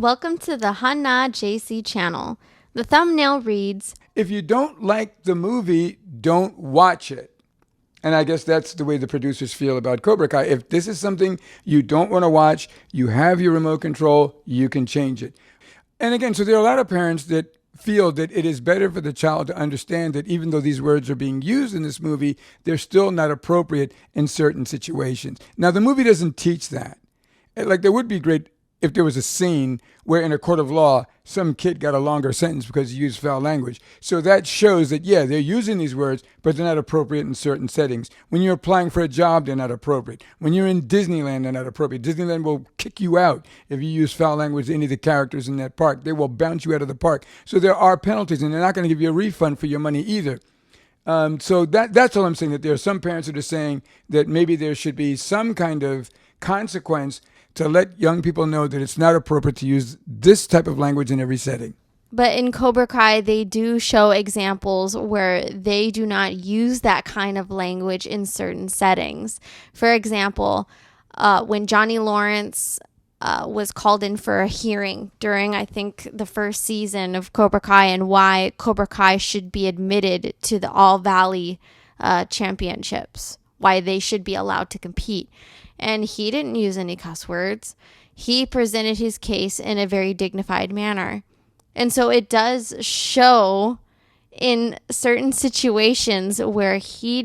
Welcome to the Hana Jaisi channel. The thumbnail reads, if you don't like the movie, don't watch it. And I guess that's the way the producers feel about Cobra Kai. If this is something you don't want to watch, you have your remote control, you can change it. And again, so there are a lot of parents that feel that it is better for the child to understand that even though these words are being used in this movie, they're still not appropriate in certain situations. Now, the movie doesn't teach that. Like, there would be great if there was a scene where in a court of law, some kid got a longer sentence because he used foul language. So that shows that, yeah, they're using these words, but they're not appropriate in certain settings. When you're applying for a job, they're not appropriate. When you're in Disneyland, they're not appropriate. Disneyland will kick you out if you use foul language to any of the characters in that park. They will bounce you out of the park. So there are penalties, and they're not going to give you a refund for your money either. So that's all I'm saying, that there are some parents that are saying that maybe there should be some kind of consequence to let young people know that it's not appropriate to use this type of language in every setting. but in Cobra Kai, they do show examples where they do not use that kind of language in certain settings. For example, when Johnny Lawrence was called in for a hearing during, I think, the first season of Cobra Kai and why Cobra Kai should be admitted to the All Valley championships, why they should be allowed to compete. And he didn't use any cuss words. He presented his case in a very dignified manner. And so it does show in certain situations where he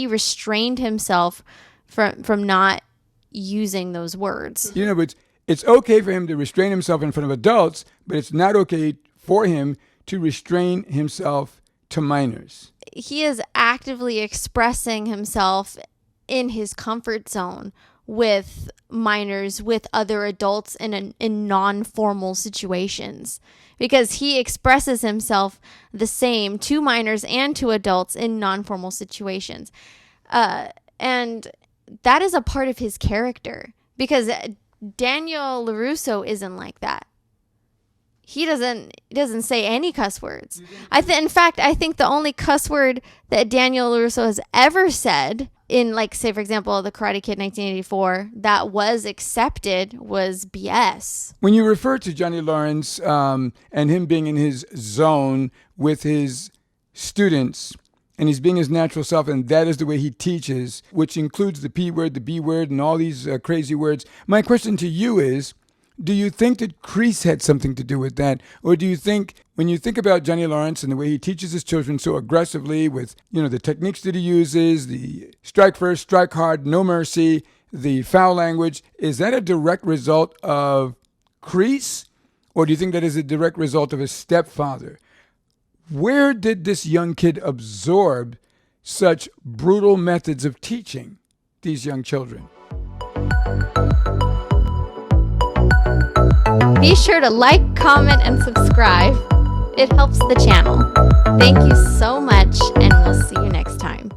restrained himself from not using those words. You know, but it's okay for him to restrain himself in front of adults, but it's not okay for him to restrain himself to minors. He is actively expressing himself in his comfort zone with minors, with other adults in non-formal situations, because he expresses himself the same to minors and to adults in non-formal situations. And that is a part of his character, because Daniel LaRusso isn't like that. He doesn't say any cuss words. In fact, I think the only cuss word that Daniel LaRusso has ever said in, like, say, for example, The Karate Kid 1984, that was accepted was BS. When you refer to Johnny Lawrence and him being in his zone with his students, and he's being his natural self, and that is the way he teaches, which includes the P word, the B word, and all these crazy words. My question to you is, do you think that Kreese had something to do with that? Or do you think, when you think about Johnny Lawrence and the way he teaches his children so aggressively with, you know, the techniques that he uses, the strike first, strike hard, no mercy, the foul language, is that a direct result of Kreese? Or do you think that is a direct result of his stepfather? Where did this young kid absorb such brutal methods of teaching these young children? Be sure to like, comment, and subscribe. It helps the channel. Thank you so much, and we'll see you next time.